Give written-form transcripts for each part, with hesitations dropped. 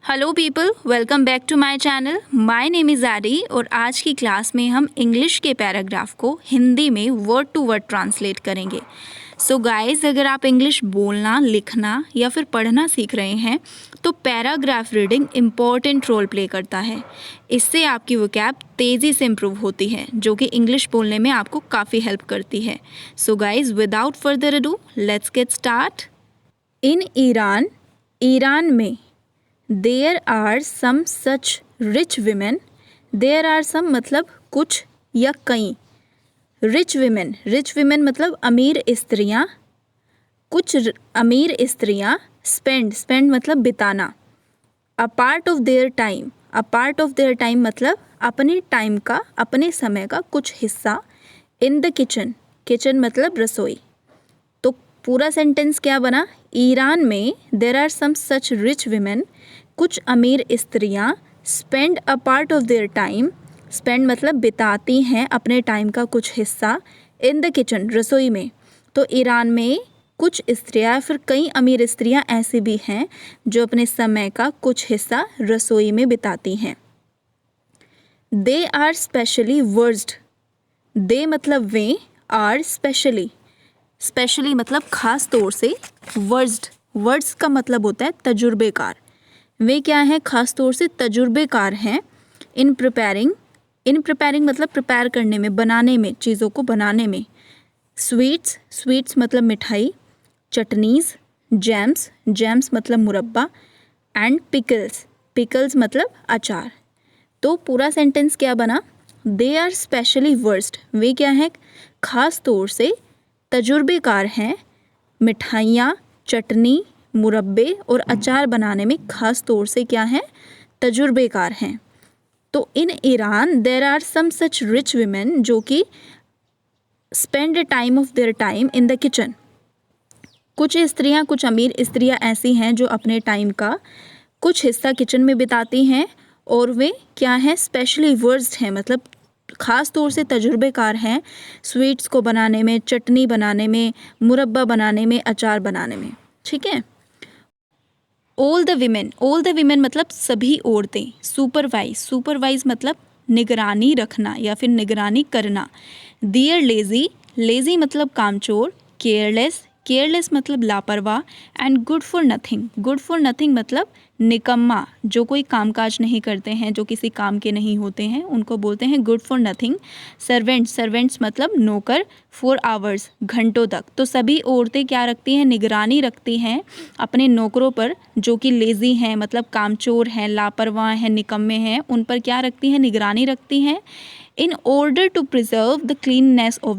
Hello people, welcome back to my channel. My name is Aari और आज की class में हम इंग्लिश के पैराग्राफ को हिंदी में वर्ड टू वर्ड ट्रांसलेट करेंगे। सो गाइस, अगर आप इंग्लिश बोलना, लिखना या फिर पढ़ना सीख रहे हैं तो paragraph reading important role play करता है। इससे आपकी वोकैब तेज़ी से इम्प्रूव होती है, जो कि इंग्लिश बोलने में आपको काफ़ी हेल्प करती है। So guys, without further ado, let's get start. In Iran में there are some such rich women. There are some मतलब कुछ या कई। रिच विमेन मतलब अमीर स्त्रियाँ। कुछ अमीर स्त्रियाँ। स्पेंड मतलब बिताना। अ पार्ट ऑफ देयर टाइम मतलब अपने टाइम का, अपने समय का कुछ हिस्सा। इन द किचन मतलब रसोई। तो पूरा सेंटेंस क्या बना? ईरान में there are some such rich women, कुछ अमीर स्त्रियाँ। Spend a part of their time, spend मतलब बिताती हैं अपने टाइम का कुछ हिस्सा। इन द किचन रसोई में। तो ईरान में कुछ स्त्रियाँ, फिर कई अमीर स्त्रियाँ ऐसी भी हैं जो अपने समय का कुछ हिस्सा रसोई में बिताती हैं। They are specially worst. They मतलब वे, आर स्पेशली मतलब खास तौर से। वर्ड्स का मतलब होता है तजुर्बेकार। वे क्या हैं? खास तौर से तजुर्बेकार हैं। इन प्रिपेयरिंग मतलब प्रिपेयर करने में, बनाने में, चीज़ों को बनाने में। स्वीट्स मतलब मिठाई। चटनीज़, जैम्स मतलब मुरब्बा। एंड पिकल्स मतलब अचार। तो पूरा सेंटेंस क्या बना? दे आर स्पेशली वर्स्ड, वे क्या हैं? खास तौर से तजुर्बेकार हैं। मिठाइयाँ, चटनी, मुरब्बे और अचार बनाने में खास तौर से क्या हैं? तजुर्बेकार हैं। तो in Iran there are some such rich women जो कि spend a time of their time in the kitchen. कुछ स्त्रियां, कुछ अमीर स्त्रियां ऐसी हैं जो अपने टाइम का कुछ हिस्सा किचन में बिताती हैं और वे क्या हैं? स्पेशली वर्स्ड हैं, मतलब ख़ास तौर से तजुर्बेकार हैं स्वीट्स को बनाने में, चटनी बनाने में, मुरब्बा बनाने में, अचार बनाने में। ठीक है। ऑल द विमेन मतलब सभी औरतें। सुपरवाइज मतलब निगरानी रखना या फिर निगरानी करना। देयर लेज़ी मतलब कामचोर। केयरलेस मतलब लापरवाह। एंड गुड फॉर नथिंग मतलब निकम्मा, जो कोई कामकाज नहीं करते हैं, जो किसी काम के नहीं होते हैं, उनको बोलते हैं गुड फॉर नथिंग। सर्वेंट्स मतलब नौकर। 4 आवर्स घंटों तक। तो सभी औरतें क्या रखती हैं? निगरानी रखती हैं अपने नौकरों पर, जो कि लेज़ी हैं मतलब कामचोर हैं, लापरवाह हैं, निकम्मे हैं। उन पर क्या रखती हैं? निगरानी रखती हैं। In order to preserve the cleanness of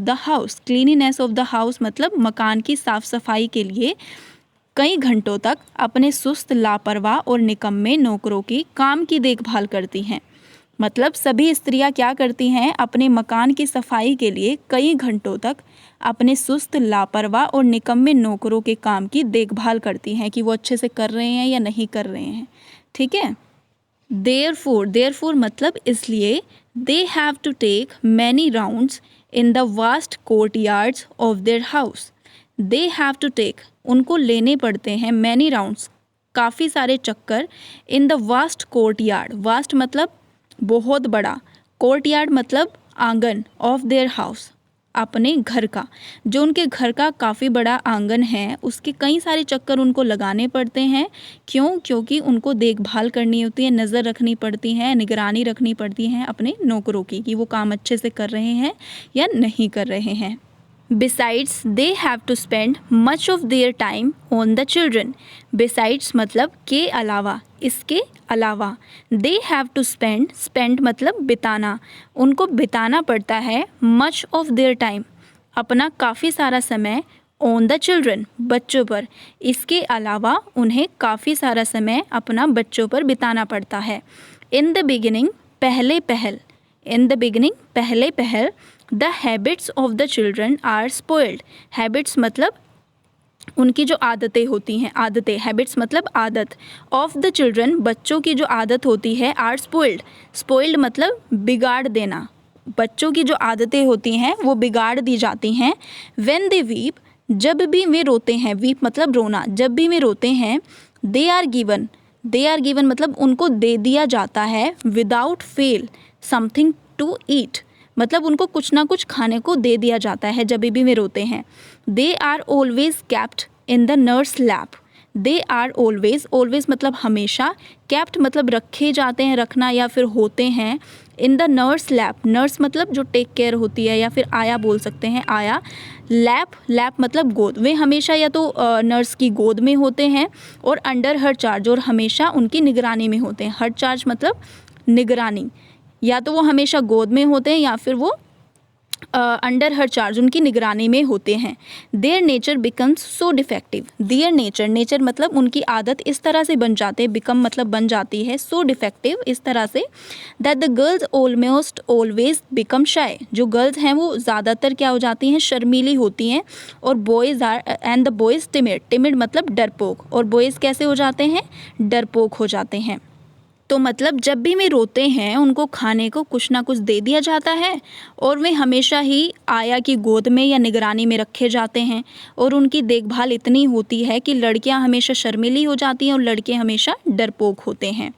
the house मतलब मकान की साफ सफाई के लिए कई घंटों तक अपने सुस्त, लापरवाह और निकम्मे नौकरों की काम की देखभाल करती हैं। मतलब सभी स्त्रियां क्या करती हैं? अपने मकान की सफाई के लिए कई घंटों तक अपने सुस्त, लापरवाह और निकम्मे नौकरों के काम की देखभाल करती हैं कि वो अच्छे से कर रहे हैं या नहीं कर रहे हैं। ठीक है। देयरफॉर मतलब इसलिए। They have to take many rounds in the vast courtyards of their house. They have to take, उनको लेने पड़ते हैं, मैनी राउंड्स काफ़ी सारे चक्कर। In the vast courtyard, vast मतलब बहुत बड़ा, कोर्टयार्ड मतलब आंगन, ऑफ देयर हाउस अपने घर का, जो उनके घर का काफ़ी बड़ा आंगन है, उसके कई सारे चक्कर उनको लगाने पड़ते हैं। क्यों? क्योंकि उनको देखभाल करनी होती है, नज़र रखनी पड़ती है, निगरानी रखनी पड़ती है अपने नौकरों की कि वो काम अच्छे से कर रहे हैं या नहीं कर रहे हैं। Besides, they have to spend much of their time on the children. Besides मतलब के अलावा, इसके अलावा। They have to spend मतलब बिताना, उनको बिताना पड़ता है much of their time, अपना काफ़ी सारा समय, on the children बच्चों पर। इसके अलावा उन्हें काफ़ी सारा समय अपना बच्चों पर बिताना पड़ता है। In the beginning पहले पहल। The habits of the children are spoiled. Habits मतलब उनकी जो आदतें होती हैं, आदतें, हैबिट्स मतलब आदत। ऑफ द चिल्ड्रन बच्चों की जो आदत होती है, आर स्पॉइल्ड मतलब बिगाड़ देना। बच्चों की जो आदतें होती हैं वो बिगाड़ दी जाती हैं। व्हेन दे वीप, जब भी वे रोते हैं, वीप मतलब रोना, जब भी वे रोते हैं। They are given they are given मतलब उनको दे दिया जाता है without fail something to eat, मतलब उनको कुछ ना कुछ खाने को दे दिया जाता है जब भी वे रोते हैं। They are always kept in the nurse lap, they are always, always मतलब हमेशा, केप्ट मतलब रखे जाते हैं, रखना या फिर होते हैं, इन द नर्स लैप, नर्स मतलब जो टेक केयर होती है या फिर आया बोल सकते हैं, आया, लैप, लैप मतलब गोद, वे हमेशा या तो नर्स की गोद में होते हैं, और अंडर हर चार्ज, और हमेशा उनकी निगरानी में होते हैं। हर चार्ज मतलब निगरानी, या तो वो हमेशा गोद में होते हैं या फिर वो अंडर हर चार्ज उनकी निगरानी में होते हैं। Their nature becomes so defective, their nature, nature मतलब उनकी आदत इस तरह से बन जाते हैं, बिकम मतलब बन जाती है, सो डिफेक्टिव इस तरह से, that the girls almost always become shy, जो गर्ल्स हैं वो ज़्यादातर क्या हो जाती हैं, शर्मीली होती हैं, और boys are and the boys timid, timid मतलब डरपोक, और बॉयज़ कैसे हो जाते हैं, डरपोक हो जाते हैं। तो मतलब जब भी वे रोते हैं उनको खाने को कुछ ना कुछ दे दिया जाता है, और वे हमेशा ही आया की गोद में या निगरानी में रखे जाते हैं, और उनकी देखभाल इतनी होती है कि लड़कियां हमेशा शर्मीली हो जाती हैं और लड़के हमेशा डरपोक होते हैं।